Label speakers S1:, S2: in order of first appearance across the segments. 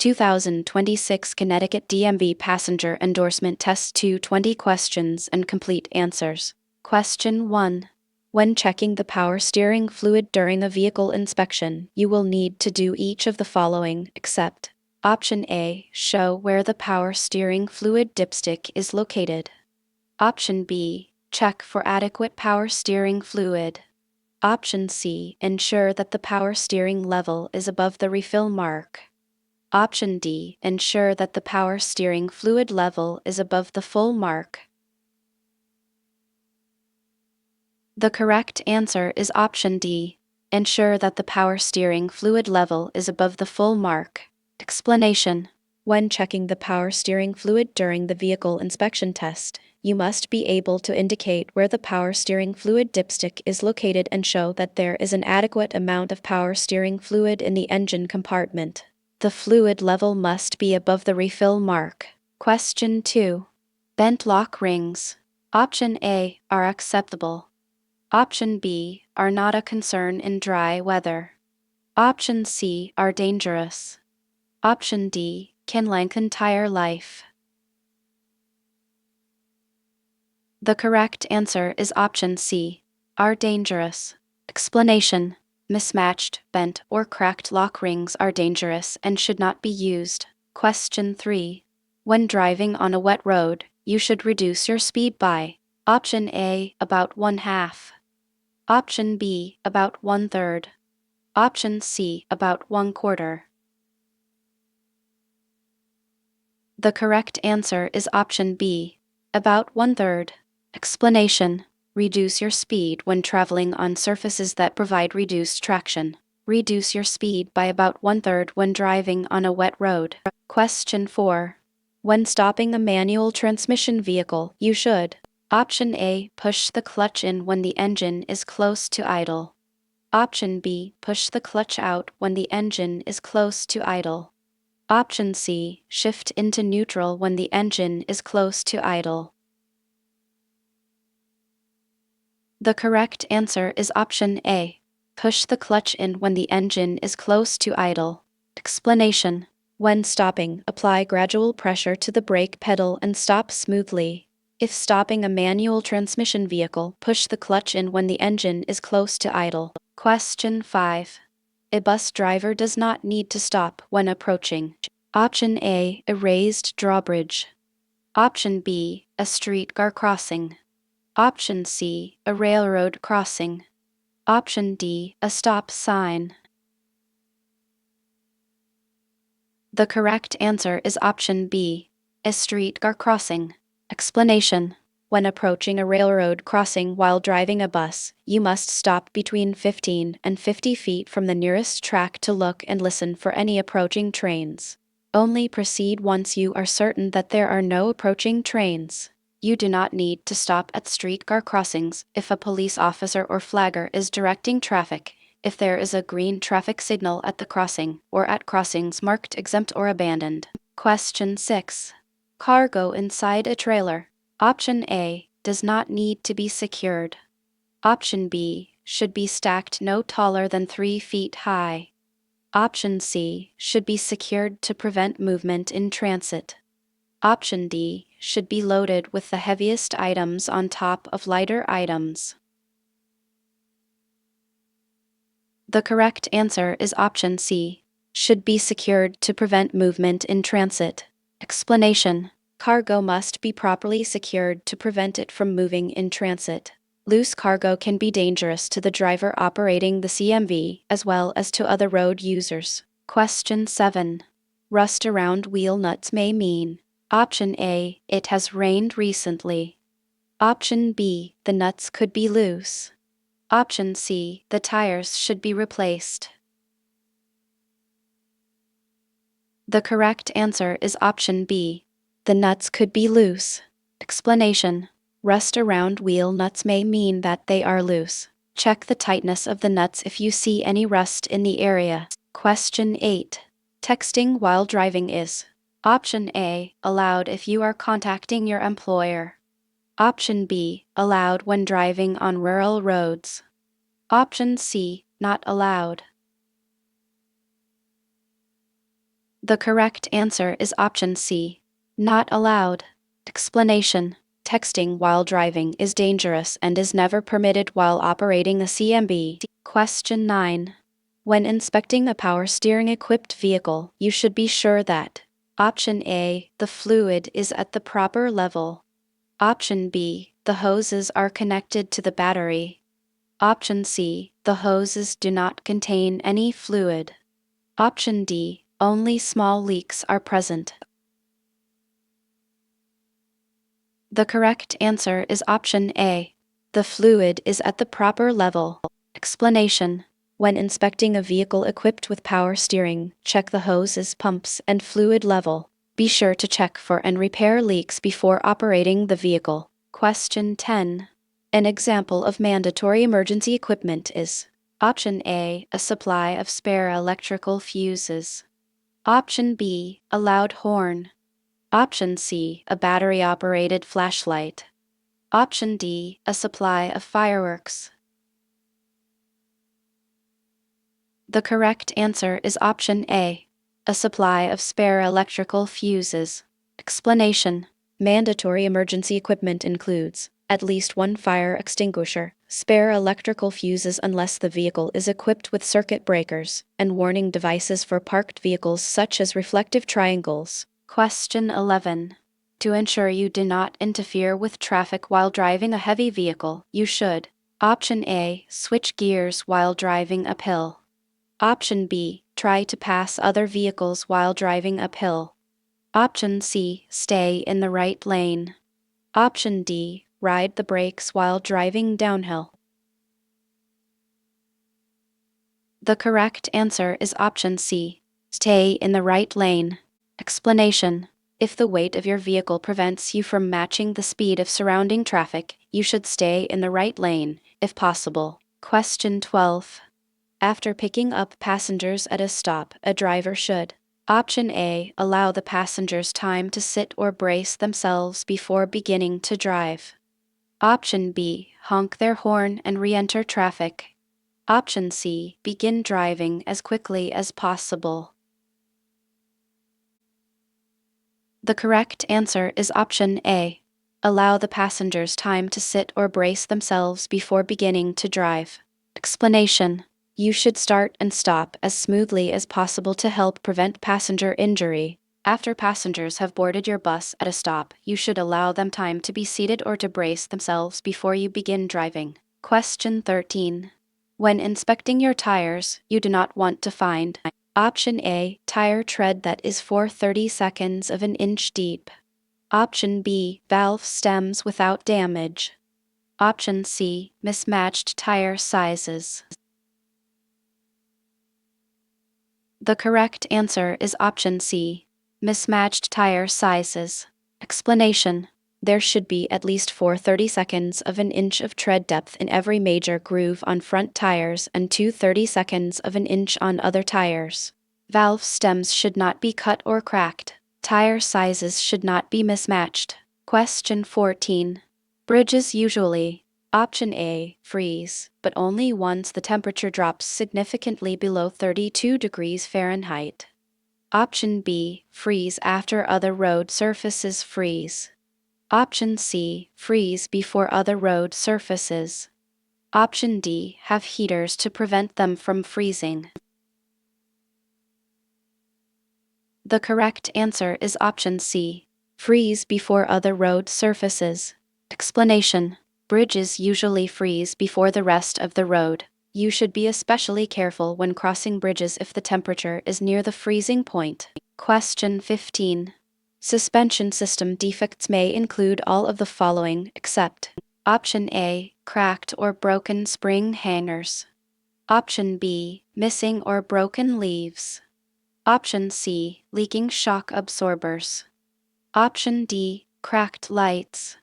S1: 2026 Connecticut DMV Passenger Endorsement Test 2 20 questions and complete answers. Question 1. When checking the power steering fluid during a vehicle inspection, you will need to do each of the following except Option A. Show where the power steering fluid dipstick is located. Option B. Check for adequate power steering fluid. Option C. Ensure that the power steering level is above the refill mark. Option D. Ensure that the power steering fluid level is above the full mark. The correct answer is option D. Ensure that the power steering fluid level is above the full mark. Explanation. When checking the power steering fluid during the vehicle inspection test, you must be able to indicate where the power steering fluid dipstick is located and show that there is an adequate amount of power steering fluid in the engine compartment. The fluid level must be above the refill mark. Question 2. Bent lock rings. Option A are acceptable. Option B are not a concern in dry weather. Option C are dangerous. Option D can lengthen tire life. The correct answer is option C, are dangerous. Explanation. Mismatched, bent, or cracked lock rings are dangerous and should not be used. Question 3. When driving on a wet road, you should reduce your speed by Option A, about 1/2. Option B, about 1/3. Option C, about 1/4. The correct answer is option B, about 1/3. Explanation. Reduce your speed when traveling on surfaces that provide reduced traction. Reduce your speed by about 1/3 when driving on a wet road. Question 4. When stopping a manual transmission vehicle, you should Option A. Push the clutch in when the engine is close to idle. Option B. Push the clutch out when the engine is close to idle. Option C. Shift into neutral when the engine is close to idle. The correct answer is option A. Push the clutch in when the engine is close to idle. Explanation. When stopping, apply gradual pressure to the brake pedal and stop smoothly. If stopping a manual transmission vehicle, push the clutch in when the engine is close to idle. Question 5. A bus driver does not need to stop when approaching. Option A. A raised drawbridge. Option B. A streetcar crossing. Option C. A railroad crossing. Option D. A stop sign. The correct answer is option B. A streetcar crossing. Explanation. When approaching a railroad crossing while driving a bus, you must stop between 15 and 50 feet from the nearest track to look and listen for any approaching trains. Only proceed once you are certain that there are no approaching trains. You do not need to stop at streetcar crossings if a police officer or flagger is directing traffic, if there is a green traffic signal at the crossing, or at crossings marked exempt or abandoned. Question 6. Cargo inside a trailer. Option A. Does not need to be secured. Option B. Should be stacked no taller than 3 feet high. Option C. Should be secured to prevent movement in transit. Option D. Should be loaded with the heaviest items on top of lighter items. The correct answer is option C. Should be secured to prevent movement in transit. Explanation. Cargo must be properly secured to prevent it from moving in transit. Loose cargo can be dangerous to the driver operating the CMV as well as to other road users. Question 7. Rust around wheel nuts may mean Option A. It has rained recently. Option B. The nuts could be loose. Option C. The tires should be replaced. The correct answer is option B. The nuts could be loose. Explanation. Rust around wheel nuts may mean that they are loose. Check the tightness of the nuts if you see any rust in the area. Question 8. Texting while driving is Option A. Allowed if you are contacting your employer. Option B. Allowed when driving on rural roads. Option C. Not allowed. The correct answer is option C. Not allowed. Explanation. Texting while driving is dangerous and is never permitted while operating a CMB. Question 9. When inspecting a power steering equipped vehicle, you should be sure that option A, the fluid is at the proper level. Option B, the hoses are connected to the battery. Option C, the hoses do not contain any fluid. Option D, only small leaks are present. The correct answer is option A. The fluid is at the proper level. Explanation. When inspecting a vehicle equipped with power steering, check the hoses, pumps, and fluid level. Be sure to check for and repair leaks before operating the vehicle. Question 10. An example of mandatory emergency equipment is option A, a supply of spare electrical fuses. Option B, a loud horn. Option C, a battery-operated flashlight. Option D, a supply of fireworks. The correct answer is option A, a supply of spare electrical fuses. Explanation. Mandatory emergency equipment includes at least one fire extinguisher, spare electrical fuses unless the vehicle is equipped with circuit breakers, and warning devices for parked vehicles such as reflective triangles. Question 11. To ensure you do not interfere with traffic while driving a heavy vehicle, you should option A, switch gears while driving uphill. Option B, try to pass other vehicles while driving uphill. Option C, stay in the right lane. Option D, ride the brakes while driving downhill. The correct answer is option C, stay in the right lane. Explanation. If the weight of your vehicle prevents you from matching the speed of surrounding traffic, you should stay in the right lane, if possible. Question 12. After picking up passengers at a stop, a driver should option A, allow the passengers time to sit or brace themselves before beginning to drive. Option B, honk their horn and re-enter traffic. Option C, begin driving as quickly as possible. The correct answer is option A. Allow the passengers time to sit or brace themselves before beginning to drive. Explanation. You should start and stop as smoothly as possible to help prevent passenger injury. After passengers have boarded your bus at a stop, you should allow them time to be seated or to brace themselves before you begin driving. Question 13. When inspecting your tires, you do not want to find option A, tire tread that is 4/32 of an inch deep. Option B, valve stems without damage. Option C, mismatched tire sizes. The correct answer is option C, mismatched tire sizes. Explanation. There should be at least 4/32 of an inch of tread depth in every major groove on front tires and 2/32 of an inch on other tires. Valve stems should not be cut or cracked. Tire sizes should not be mismatched. Question 14. Bridges usually option A, freeze, but only once the temperature drops significantly below 32 degrees Fahrenheit. Option B, freeze after other road surfaces freeze. Option C, freeze before other road surfaces. Option D, have heaters to prevent them from freezing. The correct answer is option C, freeze before other road surfaces. Explanation. Bridges usually freeze before the rest of the road. You should be especially careful when crossing bridges if the temperature is near the freezing point. Question 15. Suspension system defects may include all of the following except option A, cracked or broken spring hangers. Option B, missing or broken leaves. Option C, leaking shock absorbers. Option D, cracked lights.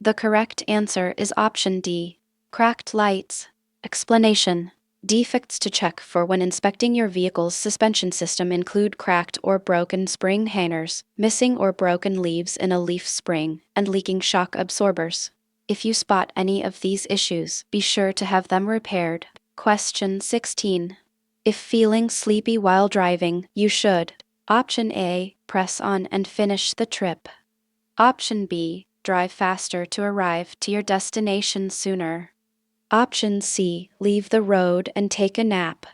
S1: The correct answer is option D, cracked lights. Explanation. Defects to check for when inspecting your vehicle's suspension system include cracked or broken spring hangers, missing or broken leaves in a leaf spring, and leaking shock absorbers. If you spot any of these issues, be sure to have them repaired. Question 16. If feeling sleepy while driving, you should. Option A, press on and finish the trip. Option B, drive faster to arrive to your destination sooner. Option C, leave the road and take a nap.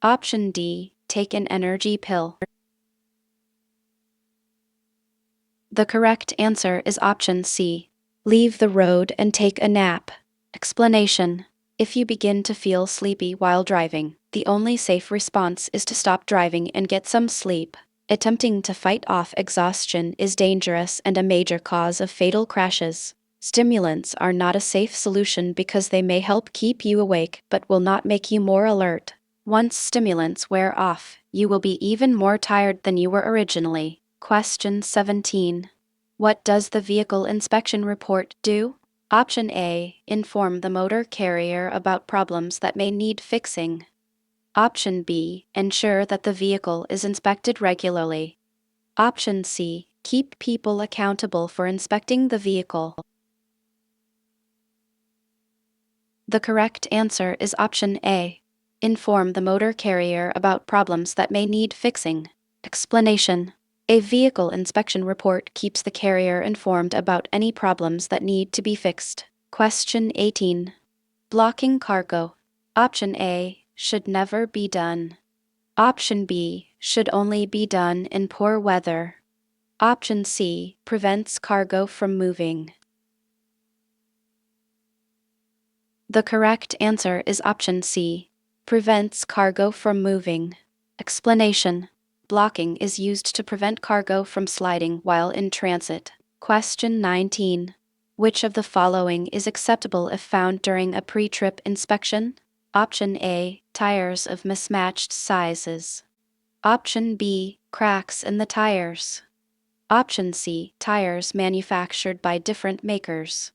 S1: Option D, take an energy pill. The correct answer is option C, leave the road and take a nap. Explanation: if you begin to feel sleepy while driving, the only safe response is to stop driving and get some sleep. Attempting to fight off exhaustion is dangerous and a major cause of fatal crashes. Stimulants are not a safe solution because they may help keep you awake but will not make you more alert. Once stimulants wear off, you will be even more tired than you were originally. Question 17. What does the vehicle inspection report do? Option A, inform the motor carrier about problems that may need fixing. Option B, ensure that the vehicle is inspected regularly. Option C, keep people accountable for inspecting the vehicle. The correct answer is option A, inform the motor carrier about problems that may need fixing. Explanation: a vehicle inspection report keeps the carrier informed about any problems that need to be fixed. Question 18. Blocking cargo. Option A, should never be done. Option B, should only be done in poor weather. Option C, prevents cargo from moving. The correct answer is option C, prevents cargo from moving. Explanation: blocking is used to prevent cargo from sliding while in transit. Question 19. Which of the following is acceptable if found during a pre-trip inspection? Option A, tires of mismatched sizes. Option B, cracks in the tires. Option C, tires manufactured by different makers.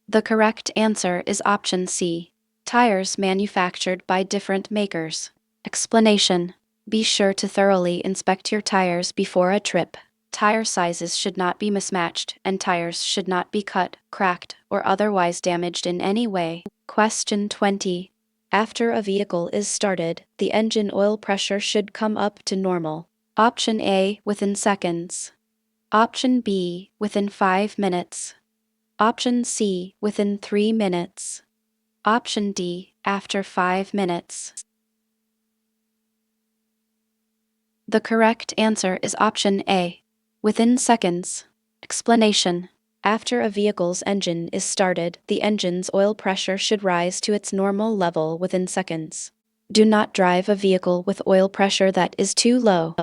S1: The correct answer is option C, tires manufactured by different makers. Explanation: be sure to thoroughly inspect your tires before a trip. Tire sizes should not be mismatched, and tires should not be cut, cracked, or otherwise damaged in any way. Question 20. After a vehicle is started, the engine oil pressure should come up to normal. Option A, within seconds. Option B, within 5 minutes. Option C, within 3 minutes. Option D, after 5 minutes. The correct answer is option A, within seconds. Explanation: after a vehicle's engine is started, the engine's oil pressure should rise to its normal level within seconds. Do not drive a vehicle with oil pressure that is too low.